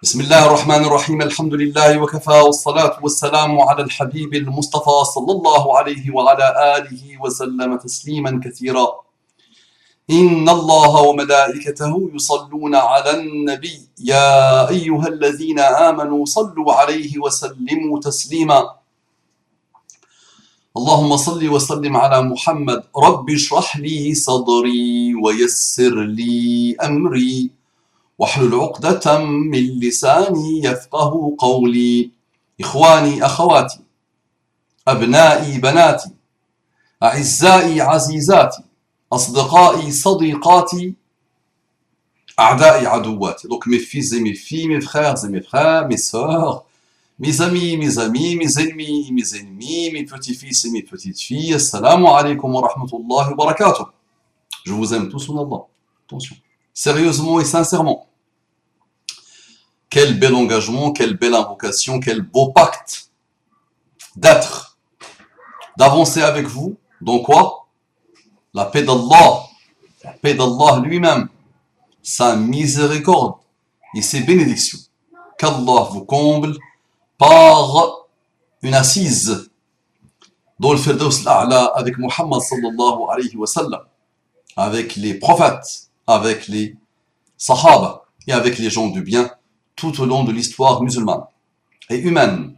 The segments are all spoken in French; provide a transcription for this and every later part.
بسم الله الرحمن الرحيم الحمد لله وكفى والصلاة والسلام على الحبيب المصطفى صلى الله عليه وعلى آله وسلم تسليما كثيرا إن الله وملائكته يصلون على النبي يا أيها الذين آمنوا صلوا عليه وسلموا تسليما اللهم صل وسلم على محمد رب اشرح لي صدري ويسر لي أمري واحلل عقدة من لساني يفقه قولي إخواني أخواتي أبنائي بناتي أعزائي عزيزاتي أصدقائي صديقاتي أعدائي عدواتي. Donc mes fils et mes filles, mes frères et mes frères, mes sœurs, mes amis, mes ennemis, mes petits-fils et mes petites-filles. Assalamu alaikum wa rahmatullahi wa barakatuh. Je vous aime tous en Allah. Attention. Sérieusement et sincèrement. Quel bel engagement, quelle belle invocation, quel beau pacte d'être, d'avancer avec vous. Dans quoi? La paix d'Allah lui-même, sa miséricorde et ses bénédictions. Qu'Allah vous comble par une assise dans le Firdaus l'A'la avec Muhammad sallallahu alayhi wa sallam, avec les prophètes, avec les sahaba et avec les gens du bien tout au long de l'histoire musulmane et humaine.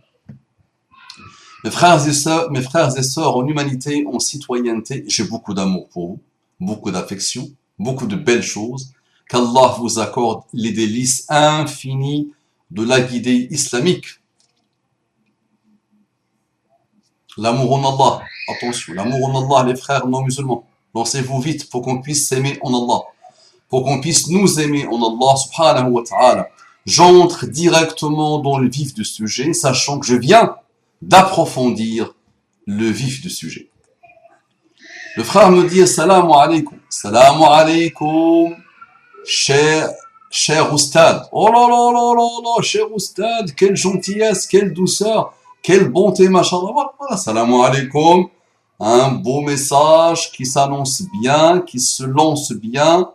Mes frères et sœurs en humanité, en citoyenneté, j'ai beaucoup d'amour pour vous, beaucoup d'affection, beaucoup de belles choses. Qu'Allah vous accorde les délices infinies de la guidée islamique. L'amour en Allah, attention, l'amour en Allah, les frères non musulmans. Lancez-vous vite pour qu'on puisse s'aimer en Allah, pour qu'on puisse nous aimer en Allah subhanahu wa ta'ala. J'entre directement dans le vif du sujet, sachant que je viens d'approfondir le vif du sujet. Le frère me dit Assalamu alaikum. Assalamu alaikum, cher oustad. Oh là là là là là, cher oustad, quelle gentillesse, quelle douceur, quelle bonté, machallah. Voilà, Assalamu alaikum. Un beau message qui s'annonce bien, qui se lance bien.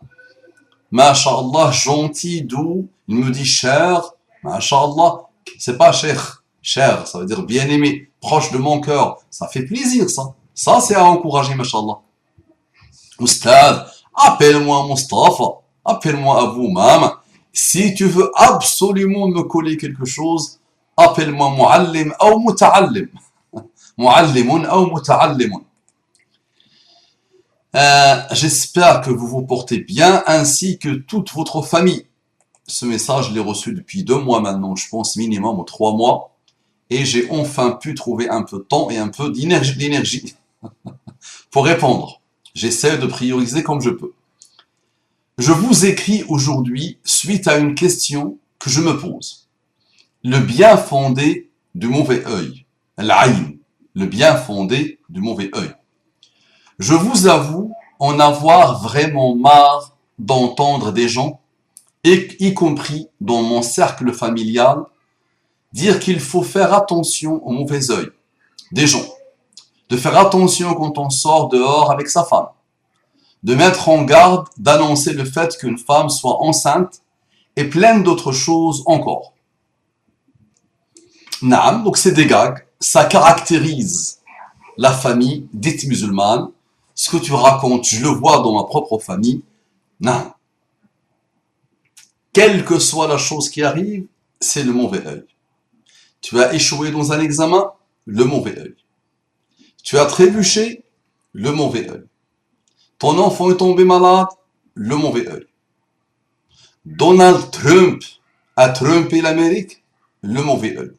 Masha'Allah, gentil, doux. Il me dit cher, Masha'Allah. C'est pas cher. Cher, ça veut dire bien aimé, proche de mon cœur. Ça fait plaisir, ça. Ça, c'est à encourager, Masha'Allah. Oustad, appelle-moi Mustafa. Appelle-moi Abu Mama. Si tu veux absolument me coller quelque chose, appelle-moi Muallim ou Muta'allim. Muallimun ou Muta'allimun. J'espère que vous vous portez bien, ainsi que toute votre famille. Ce message, je l'ai reçu depuis 2 mois maintenant, je pense minimum 3 mois. Et j'ai enfin pu trouver un peu de temps et un peu d'énergie pour répondre. J'essaie de prioriser comme je peux. Je vous écris aujourd'hui suite à une question que je me pose. Le bien fondé du mauvais œil. L'aïn. Le bien fondé du mauvais œil. Je vous avoue en avoir vraiment marre d'entendre des gens, y compris dans mon cercle familial, dire qu'il faut faire attention au mauvais œil des gens, de faire attention quand on sort dehors avec sa femme, de mettre en garde, d'annoncer le fait qu'une femme soit enceinte et plein d'autres choses encore. Naam, donc c'est des gags, ça caractérise la famille dite musulmane. Ce que tu racontes, je le vois dans ma propre famille. Non. Quelle que soit la chose qui arrive, c'est le mauvais œil. Tu as échoué dans un examen, le mauvais œil. Tu as trébuché, le mauvais œil. Ton enfant est tombé malade, le mauvais œil. Donald Trump a trompé l'Amérique, le mauvais œil.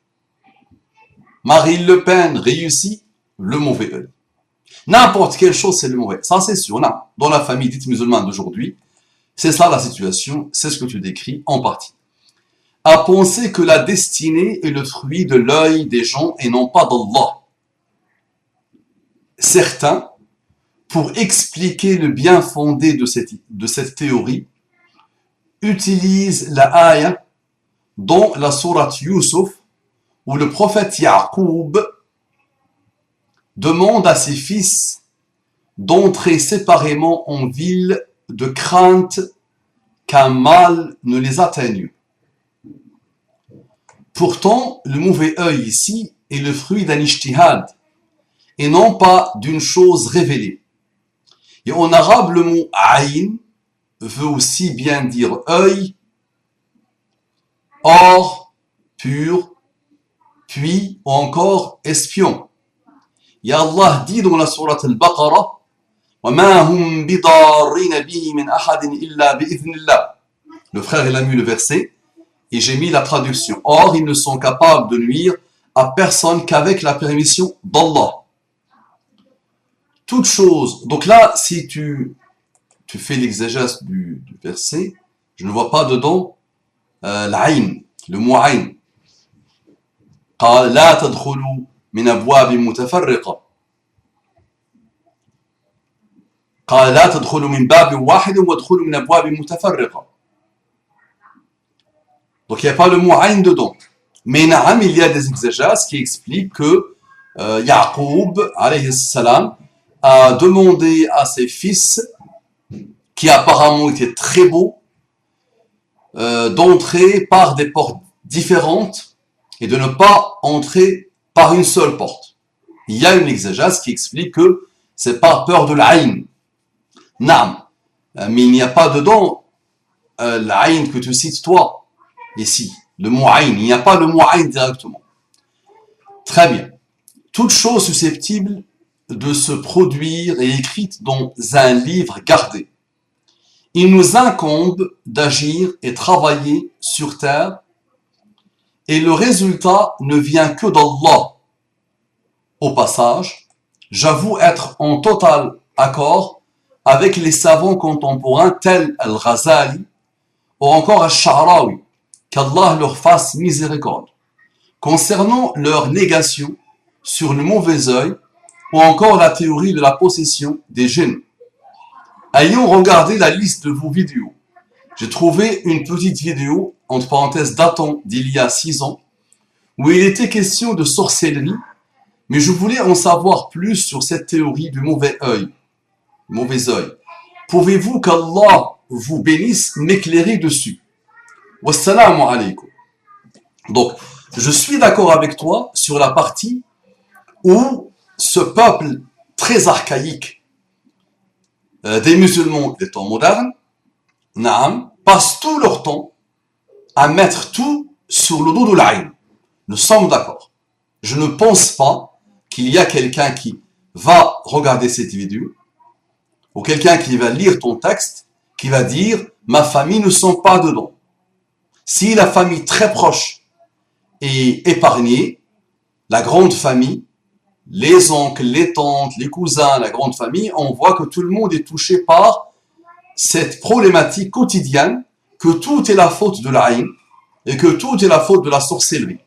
Marine Le Pen réussit, le mauvais œil. N'importe quelle chose, c'est le mauvais. Ça, c'est sûr. Non. Dans la famille dite musulmane d'aujourd'hui, c'est ça la situation, c'est ce que tu décris en partie. À penser que la destinée est le fruit de l'œil des gens et non pas d'Allah. Certains, pour expliquer le bien fondé de cette théorie, utilisent la ayah dans la sourate Yusuf, où le prophète Ya'qub demande à ses fils d'entrer séparément en ville de crainte qu'un mal ne les atteigne. Pourtant, le mauvais œil ici est le fruit d'un ijtihad et non pas d'une chose révélée. Et en arabe, le mot aïn veut aussi bien dire œil, or, pur, puis ou encore espion. Et Allah dit dans la sourate Al-Baqarah, وَمَا هُمْ بِضَارِّينَ بِهِ مِنْ أَحَدٍ إِلَّا بِإِذْنِ اللَّهِ. Le frère, il a mis le verset et j'ai mis la traduction. Or, ils ne sont capables de nuire à personne qu'avec la permission d'Allah. Toute chose. Donc là, si tu fais l'exégèse du verset, je ne vois pas dedans l'aïn, le mot aïn. قال لا تدخلوا من أبواب متفرقة. قال لا تدخلوا من باب واحد وادخلوا من أبواب متفرقة. Donc il n'y a pas le mot aïn dedans. Mais naam, il y a des exégèses qui expliquent que Yaqub, alayhi salam, a demandé à ses fils, qui apparemment étaient très beaux, d'entrer par des portes différentes et de ne pas entrer par une seule porte. Il y a une exégèse qui explique que c'est par peur de l'aïn. Naam. Mais il n'y a pas dedans l'aïn que tu cites toi, ici. Le mot aïn. Il n'y a pas le mot aïn directement. Très bien. Toute chose susceptible de se produire et écrite dans un livre gardé. Il nous incombe d'agir et travailler sur terre et le résultat ne vient que d'Allah. Au passage, j'avoue être en total accord avec les savants contemporains tels Al-Ghazali ou encore Al-Sha'rawi, qu'Allah leur fasse miséricorde, concernant leur négation sur le mauvais œil ou encore la théorie de la possession des djinns. Ayant regardé la liste de vos vidéos, j'ai trouvé une petite vidéo, entre parenthèses datant d'il y a 6 ans, où il était question de sorcellerie, mais je voulais en savoir plus sur cette théorie du mauvais œil. Mauvais œil. Pouvez-vous qu'Allah vous bénisse, m'éclairer dessus? Wassalamu alaikum. Donc, je suis d'accord avec toi sur la partie où ce peuple très archaïque des musulmans des temps modernes, naam, passent tout leur temps à mettre tout sur le dos de l'aïn. Nous sommes d'accord. Je ne pense pas qu'il y a quelqu'un qui va regarder cette vidéo ou quelqu'un qui va lire ton texte qui va dire « ma famille ne sont pas dedans ». Si la famille très proche est épargnée, la grande famille, les oncles, les tantes, les cousins, la grande famille, on voit que tout le monde est touché par cette problématique quotidienne, que tout est la faute de l'aïn et que tout est la faute de la sorcellerie.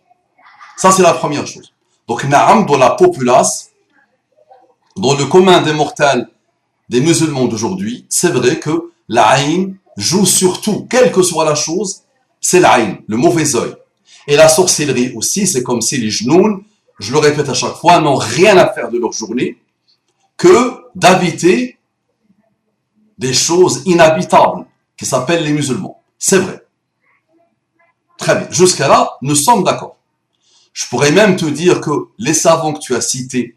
Ça, c'est la première chose. Donc, naam, dans la populace, dans le commun des mortels des musulmans d'aujourd'hui, c'est vrai que l'aïn joue sur tout, quelle que soit la chose, c'est l'aïn, le mauvais œil. Et la sorcellerie aussi, c'est comme si les genoux, je le répète à chaque fois, n'ont rien à faire de leur journée que d'habiter des choses inhabitables qui s'appellent les musulmans. C'est vrai. Très bien. Jusqu'à là, nous sommes d'accord. Je pourrais même te dire que les savants que tu as cités,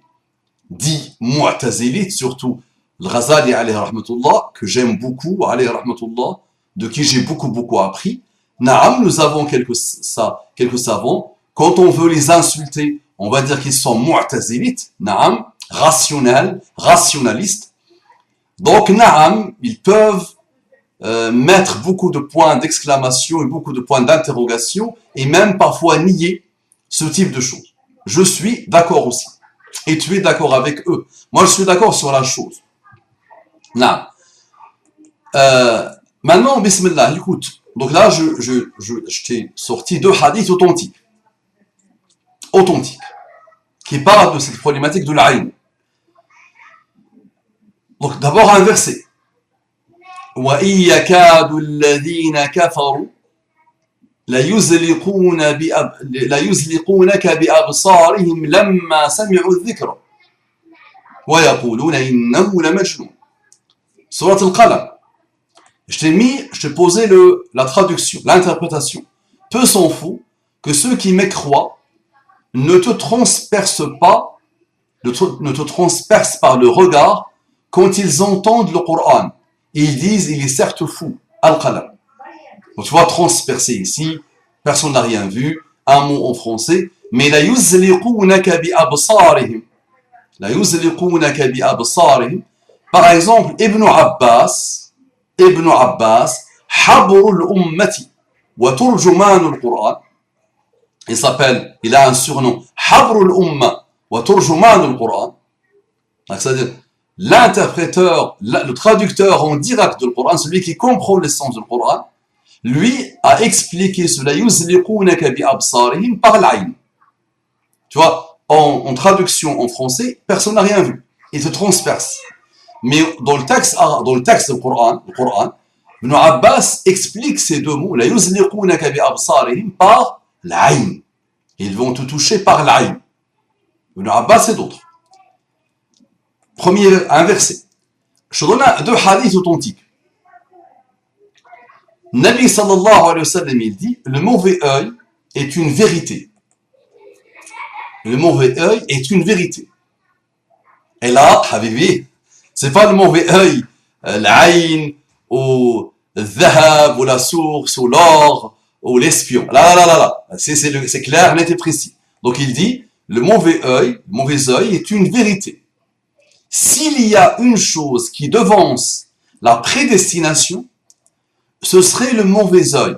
dits mu'tazilites, surtout le Ghazali alayhi rahmatullah, que j'aime beaucoup, alayhi rahmatullah, de qui j'ai beaucoup appris, naam, nous avons quelques savants, quand on veut les insulter, on va dire qu'ils sont mu'tazilites, naam, rationnels, rationalistes. Donc, naam, ils peuvent mettre beaucoup de points d'exclamation et beaucoup de points d'interrogation et même parfois nier ce type de choses. Je suis d'accord aussi. Et tu es d'accord avec eux. Moi, je suis d'accord sur la chose. Naam. Maintenant, bismillah, écoute. Donc là, je t'ai sorti 2 hadiths authentiques, qui parlent de cette problématique de l'aïn. Donc d'abord un verset. وَإِنْ يَكَادُ الَّذِينَ كَفَرُوا لَيُزْلِقُونَكَ بِأَبْصَارِهِمْ لَمَّا سَمِعُوا الذِّكْرَ وَيَقُولُونَ إِنَّهُ لَمَجْنُونَ. Surat Al-Qalam. Je t'ai posé la traduction, l'interprétation. Peu s'en fout que ceux qui mécroient ne te transpercent pas, ne te transpercent par le regard quand ils entendent le Coran. Ils disent, il est certes fou, al-qalam. Donc tu vois, transpercer ici, personne n'a rien vu, un mot en français, mais la yuzliqunaka bi absarihim. La yuzliqunaka bi absarihim. Par exemple, Ibn Abbas, habrul ummati wa turjumanul Qur'an. Il a un surnom, habrul umma wa turjumanul Qur'an. C'est-à-dire, l'interpréteur, le traducteur en direct du Coran, celui qui comprend l'essence du Coran, lui a expliqué cela, yuzliqunaka bi absarihim par l'ayn. Tu vois, en traduction en français, personne n'a rien vu. Il se transperce. Mais dans le texte du Coran, Ibn Abbas explique ces deux mots, la yuzliqunaka bi absarihim par l'ayn. Ils vont te toucher par l'ayn. Ibn Abbas et d'autres. Un verset. Je donne deux hadiths authentiques. Nabi sallallahu alayhi wa sallam, il dit, le mauvais œil est une vérité. Le mauvais œil est une vérité. Et là, habibi, c'est pas le mauvais œil, l'ayn, ou le dhahab, ou la source, ou l'or, ou l'espion. Là. C'est clair, net et précis. Donc il dit, le mauvais œil est une vérité. S'il y a une chose qui devance la prédestination, ce serait le mauvais œil.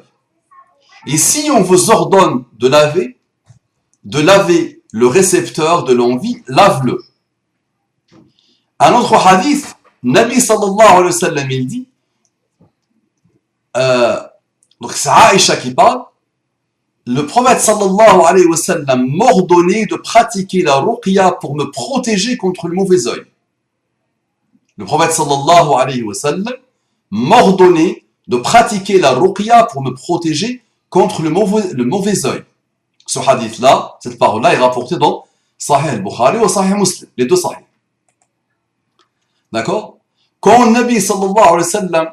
Et si on vous ordonne de laver le récepteur de l'envie, lave-le. Un autre hadith, Nabi sallallahu alayhi wa sallam, il dit, donc c'est Aïcha qui parle, le prophète sallallahu alayhi wa sallam m'ordonnait de pratiquer la ruqya pour me protéger contre le mauvais œil. Le prophète sallallahu alayhi wa sallam m'ordonnait de pratiquer la ruqya pour me protéger contre le mauvais œil. Ce hadith-là, cette parole-là est rapportée dans Sahih al-Bukhari ou Sahih Muslim, les deux Sahih. D'accord? Quand Nabi sallallahu alayhi wa sallam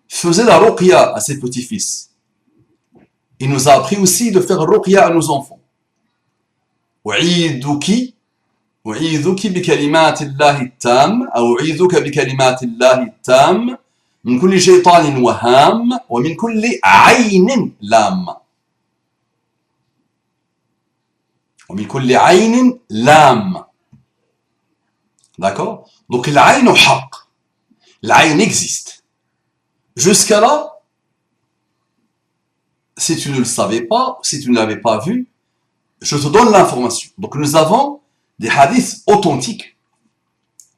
faisait la ruqya à ses petits-fils, il nous a appris aussi de faire ruqya à nos enfants. أعيذك بكلمات الله التام أو أعيذك بكلمات الله التام من كل شيطان وهام ومن كل عين لامة ومن كل عين لامة. D'accord? Donc l'ayn au haq. L'ayn existe. Jusqu'à là, si tu ne le savais pas, si tu ne l'avais pas vu, je te donne l'information. Donc nous avons des hadiths authentiques.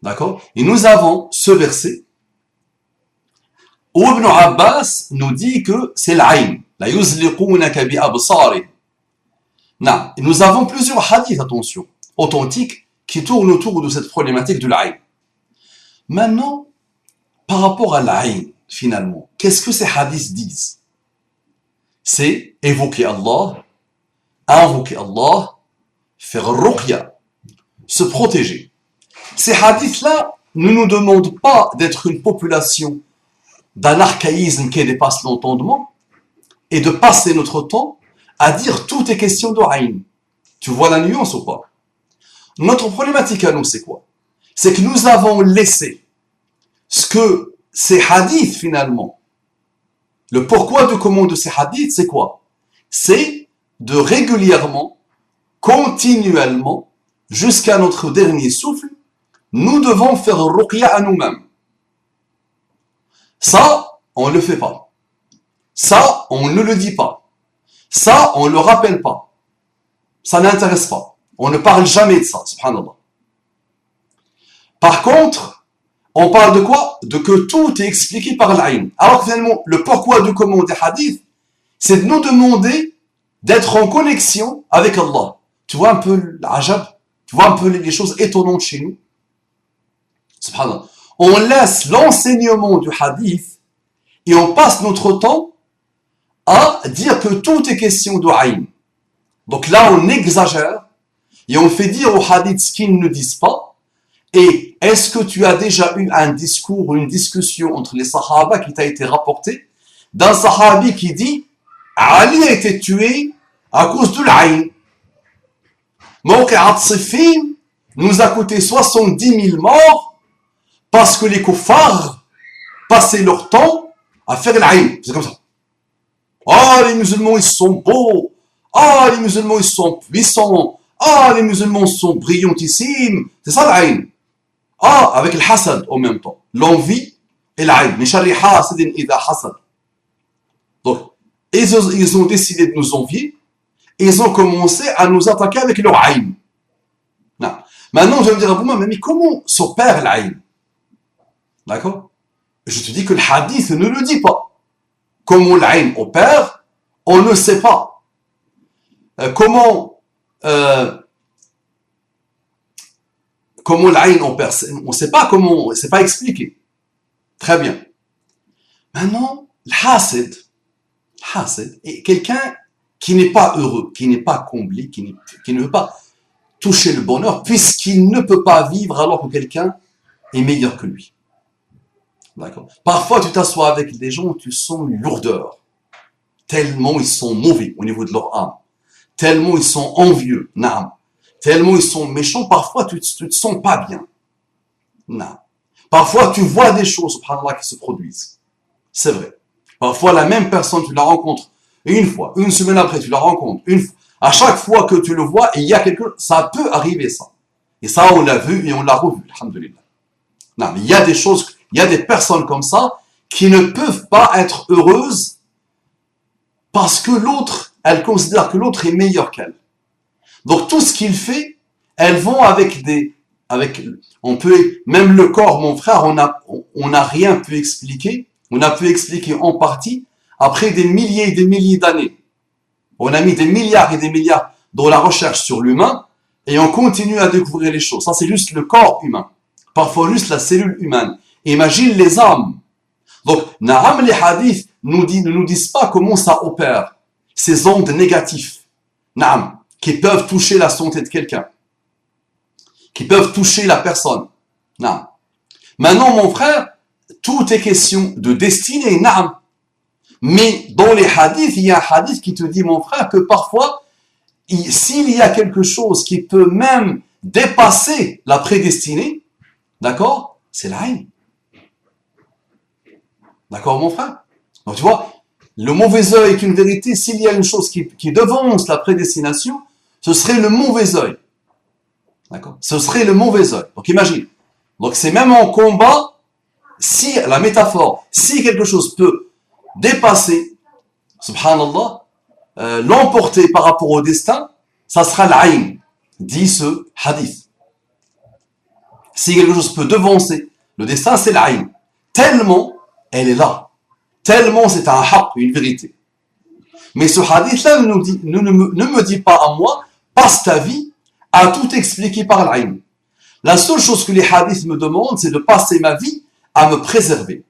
D'accord? Et nous avons ce verset où Ibn Abbas nous dit que c'est l'ayn. La yuzliqunaka bi absarihim. Non, nous avons plusieurs hadiths, attention, authentiques, qui tournent autour de cette problématique de l'ayn. Maintenant, par rapport à l'ayn, finalement, qu'est-ce que ces hadiths disent? C'est évoquer Allah, invoquer Allah, faire ruqya, se protéger. Ces hadiths-là ne nous demandent pas d'être une population d'un archaïsme qui dépasse l'entendement et de passer notre temps à dire tout est question de ayn. Tu vois la nuance ou pas? Notre problématique à nous, c'est quoi? C'est que nous avons laissé ce que ces hadiths, finalement, le pourquoi du comment de ces hadiths, c'est quoi? C'est de régulièrement, continuellement, jusqu'à notre dernier souffle, nous devons faire ruqya à nous-mêmes. Ça, on ne le fait pas. Ça, on ne le dit pas. Ça, on ne le rappelle pas. Ça n'intéresse pas. On ne parle jamais de ça, subhanallah. Par contre, on parle de quoi? De que tout est expliqué par l'ayn. Alors que finalement, le pourquoi du comment des hadiths, c'est de nous demander d'être en connexion avec Allah. Tu vois un peu l'ajab? Tu vois un peu les choses étonnantes chez nous? Subhanallah. On laisse l'enseignement du hadith et on passe notre temps à dire que tout est question de ayn. Donc là, on exagère et on fait dire aux hadiths ce qu'ils ne disent pas. Et est-ce que tu as déjà eu un discours ou une discussion entre les sahaba qui t'a été rapporté d'un sahabi qui dit Ali a été tué à cause de l'aïn. Mawqi'at Siffin nous a coûté 70 000 morts parce que les kuffars passaient leur temps à faire l'aïn. C'est comme ça. Ah, les musulmans, ils sont beaux. Ah, les musulmans, ils sont puissants. Ah, les musulmans sont brillantissimes. C'est ça l'aïn. Ah, avec le hasad en même temps. L'envie et l'aïn. Mais sharri hasidin idha hasad. Donc, ils ont décidé de nous envier. Et ils ont commencé à nous attaquer avec leur aïn. Non. Maintenant, je vais me dire à vous-même, mais comment s'opère l'aïn? D'accord? Je te dis que le hadith ne le dit pas. Comment l'aïn opère, on ne sait pas. Comment l'aïn opère, on ne sait pas comment, c'est pas expliqué. Très bien. Maintenant, le hasid est quelqu'un qui n'est pas heureux, qui n'est pas comblé, qui ne veut pas toucher le bonheur, puisqu'il ne peut pas vivre alors que quelqu'un est meilleur que lui. D'accord. Parfois, tu t'assois avec des gens, tu sens une lourdeur, tellement ils sont mauvais au niveau de leur âme, tellement ils sont envieux, naam, tellement ils sont méchants, parfois tu te sens pas bien. Naam. Parfois, tu vois des choses, subhanallah, qui se produisent. C'est vrai. Parfois, la même personne, tu la rencontres une fois, une semaine après, tu la rencontres une fois. À chaque fois que tu le vois, il y a quelque chose, ça peut arriver ça. Et ça, on l'a vu et on l'a revu, alhamdulillah. Non, mais il y a des choses, il y a des personnes comme ça qui ne peuvent pas être heureuses parce que l'autre, elles considèrent que l'autre est meilleur qu'elle. Donc tout ce qu'il fait, elles vont on peut, même le corps, mon frère, on n'a rien pu expliquer, on a pu expliquer en partie après des milliers et des milliers d'années. On a mis des milliards et des milliards dans la recherche sur l'humain et on continue à découvrir les choses. Ça, c'est juste le corps humain. Parfois juste la cellule humaine. Imagine les âmes. Donc, naam, les hadiths ne nous disent pas comment ça opère. Ces ondes négatives, naam, qui peuvent toucher la santé de quelqu'un, qui peuvent toucher la personne. Naam. Maintenant, mon frère, tout est question de destinée, naam. Mais dans les hadiths, il y a un hadith qui te dit, mon frère, que parfois, s'il y a quelque chose qui peut même dépasser la prédestinée, d'accord, c'est l'aïn. D'accord, mon frère? Donc, tu vois, le mauvais œil est une vérité. S'il y a une chose qui devance la prédestination, ce serait le mauvais œil. D'accord? Ce serait le mauvais œil. Donc, imagine. Donc, c'est même en combat, si, la métaphore, si quelque chose peut dépasser, subhanallah, l'emporter par rapport au destin, ça sera l'aïn, dit ce hadith. Si quelque chose peut devancer le destin, c'est l'aïn. Tellement elle est là. Tellement c'est un haqq, une vérité. Mais ce hadith-là ne me dit pas à moi, passe ta vie à tout expliquer par l'aïn. La seule chose que les hadiths me demandent, c'est de passer ma vie à me préserver,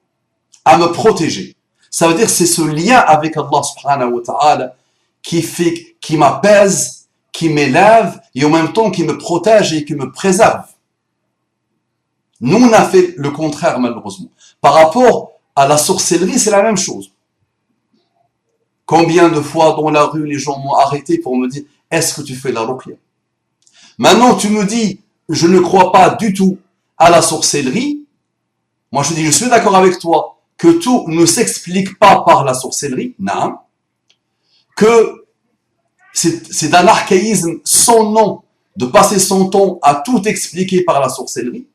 à me protéger. Ça veut dire que c'est ce lien avec Allah subhanahu wa ta'ala qui m'apaise, qui m'élève et en même temps qui me protège et qui me préserve. Nous, on a fait le contraire malheureusement. Par rapport à la sorcellerie, c'est la même chose. Combien de fois dans la rue, les gens m'ont arrêté pour me dire « Est-ce que tu fais la ruqya ?» Maintenant, tu me dis « Je ne crois pas du tout à la sorcellerie. » Moi, je dis « Je suis d'accord avec toi que tout ne s'explique pas par la sorcellerie. » Non. Que c'est d'un archaïsme sans nom de passer son temps à tout expliquer par la sorcellerie.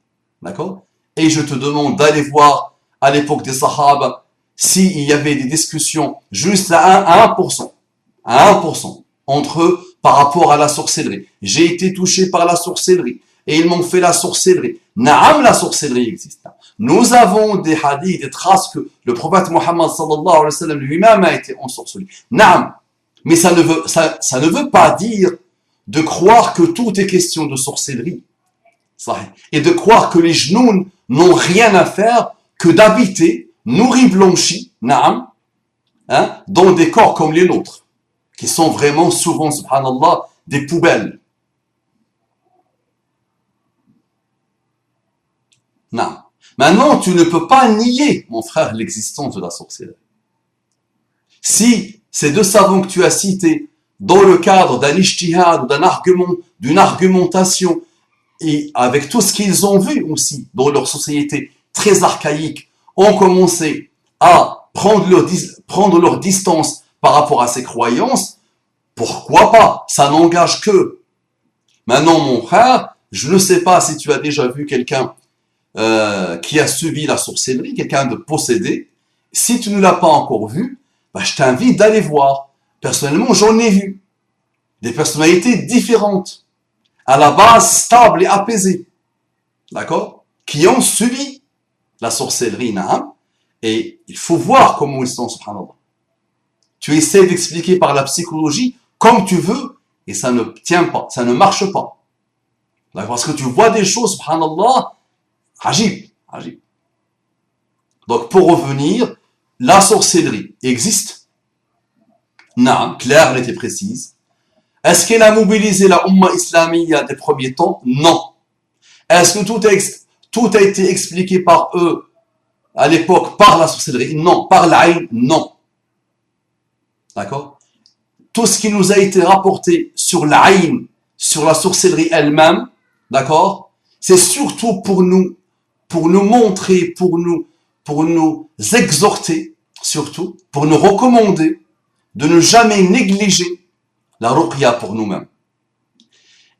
D'accord? Et je te demande d'aller voir à l'époque des Sahaba, s'il y avait des discussions juste à 1% entre eux par rapport à la sorcellerie. J'ai été touché par la sorcellerie et ils m'ont fait la sorcellerie. Naam, la sorcellerie existe. Nous avons des hadiths, des traces que le prophète Mohammed sallallahu alayhi wa sallam lui-même a été ensorcelé. Naam, mais ça ne veut pas dire de croire que tout est question de sorcellerie. Et de croire que les genoux n'ont rien à faire que d'habiter, nourris blanchis, naam, dans des corps comme les nôtres, qui sont vraiment souvent, subhanallah, des poubelles. Non. Maintenant, tu ne peux pas nier, mon frère, l'existence de la sorcellerie. Si ces deux savants que tu as cités dans le cadre d'un ijtihad, d'une argumentation, et avec tout ce qu'ils ont vu aussi dans leur société très archaïque, ont commencé à prendre leur distance par rapport à ces croyances, pourquoi pas? Ça n'engage que. Maintenant, mon frère, je ne sais pas si tu as déjà vu quelqu'un qui a subi la sorcellerie, quelqu'un de possédé. Si tu ne l'as pas encore vu, bah, je t'invite d'aller voir. Personnellement, j'en ai vu des personnalités différentes, à la base stables et apaisées, d'accord, qui ont subi la sorcellerie, na'am, et il faut voir comment ils sont, subhanallah. Tu essaies d'expliquer par la psychologie comme tu veux, et ça ne tient pas, ça ne marche pas. D'accord, parce que tu vois des choses, subhanallah, ajib, ajib. Donc, pour revenir, la sorcellerie existe. Non, claire, nette et précise. Est-ce qu'elle a mobilisé la Ummah islamiyya des premiers temps? Non. Est-ce que tout a été expliqué par eux à l'époque par la sorcellerie? Non. Par l'aïn? Non. D'accord? Tout ce qui nous a été rapporté sur l'aïn, sur la sorcellerie elle-même, d'accord? C'est surtout pour nous montrer, pour nous exhorter, surtout, pour nous recommander de ne jamais négliger la ruqya pour nous-mêmes.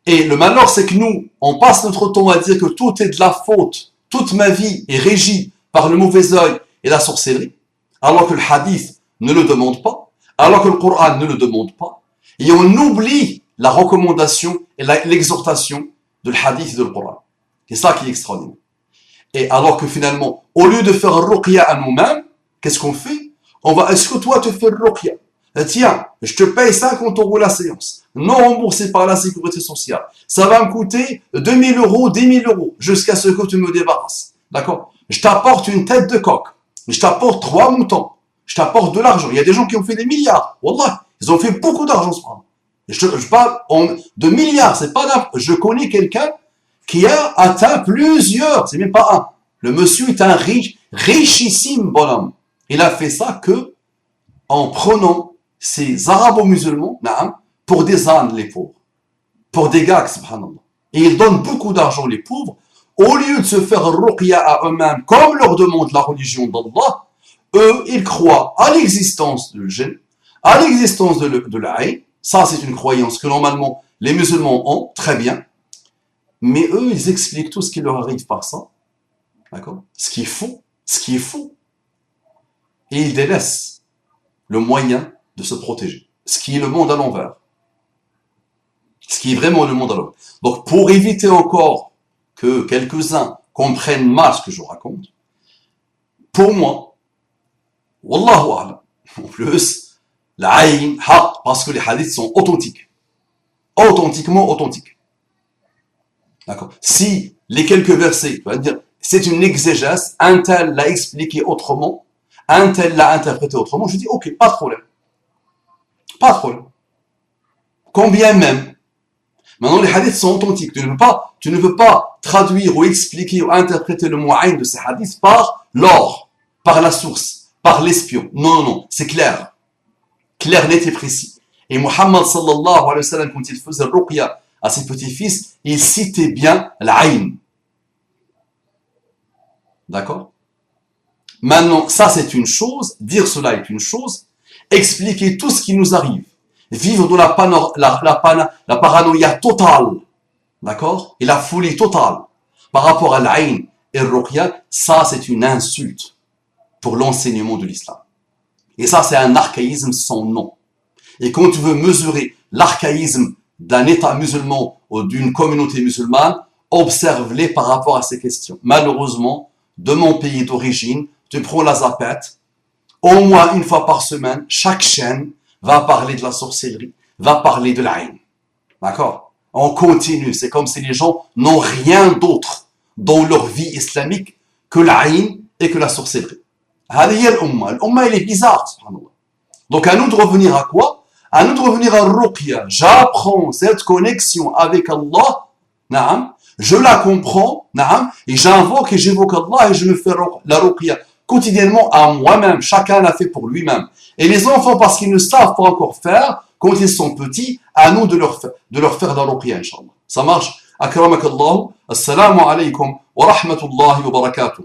Et le malheur, c'est que nous, on passe notre temps à dire que tout est de la faute, toute ma vie est régie par le mauvais œil et la sorcellerie, alors que le hadith ne le demande pas, alors que le Coran ne le demande pas, et on oublie la recommandation et l'exhortation de le hadith et de le Coran. C'est ça qui est extraordinaire. Et alors que finalement, au lieu de faire ruqya à nous-mêmes, qu'est-ce qu'on fait? Est-ce que toi tu fais ruqya? Tiens, je te paye 50 € la séance, non remboursé par la sécurité sociale. Ça va me coûter 2000 €, 10 000 € jusqu'à ce que tu me débarrasses. D'accord? Je t'apporte une tête de coq. Je t'apporte 3 moutons. Je t'apporte de l'argent. Il y a des gens qui ont fait des milliards. Wallah, ils ont fait beaucoup d'argent. Je parle de milliards. C'est pas je connais quelqu'un qui a atteint plusieurs. C'est même pas un. Le monsieur est un richissime bonhomme. Il a fait ça que en prenant ces arabo-musulmans pour des ânes, les pauvres. Pour des gags, subhanallah. Et ils donnent beaucoup d'argent, les pauvres. Au lieu de se faire ruqya à eux-mêmes, comme leur demande la religion d'Allah, eux, ils croient à l'existence du djinn, à l'existence de l'aïn. Ça, c'est une croyance que normalement les musulmans ont, très bien. Mais eux, ils expliquent tout ce qui leur arrive par ça. D'accord? Ce qui est faux. Et ils délaissent le moyen de se protéger. Ce qui est le monde à l'envers. Ce qui est vraiment le monde à l'envers. Donc, pour éviter encore que quelques-uns comprennent mal ce que je raconte, pour moi, wallahu a'lam, en plus, l'aïn, haq, parce que les hadiths sont authentiques. Authentiquement authentiques. D'accord? Si les quelques versets, on va dire, c'est une exégèse, un tel l'a expliqué autrement, un tel l'a interprété autrement, je dis, ok, pas de problème. Pas de problème. Combien même. Maintenant, les hadiths sont authentiques. Tu ne veux pas traduire ou expliquer ou interpréter le mot aïn de ces hadiths par l'or, par la source, par l'espion. Non, non, non, c'est clair. Clair, net et précis. Et Muhammad sallallahu alayhi wa sallam, quand il faisait ruqya à ses petits-fils, il citait bien l'aïn. D'accord? Maintenant, ça c'est une chose, dire cela est une chose, expliquer tout ce qui nous arrive, vivre dans la paranoïa totale, d'accord? Et la folie totale par rapport à l'aïn et le ruqya, ça c'est une insulte pour l'enseignement de l'islam. Et ça c'est un archaïsme sans nom. Et quand tu veux mesurer l'archaïsme d'un État musulman ou d'une communauté musulmane, observe-les par rapport à ces questions. Malheureusement, de mon pays d'origine, tu prends la zapette, au moins une fois par semaine, chaque chaîne va parler de la sorcellerie, va parler de l'aïn. D'accord? On continue, c'est comme si les gens n'ont rien d'autre dans leur vie islamique que l'aïn et que la sorcellerie. L'umma, elle est bizarre, subhanallah. Donc à nous de revenir à quoi? À nous de revenir à ruqya. J'apprends cette connexion avec Allah, na'am, je la comprends, na'am, et j'invoque et j'évoque Allah et je me fais la ruqya quotidiennement à moi-même. Chacun l'a fait pour lui-même. Et les enfants, parce qu'ils ne savent pas encore faire, quand ils sont petits, à nous de leur faire la ruqya, Inch'Allah. Ça marche? Akramakallah. Assalamu alaikum wa rahmatullahi wa barakatuh.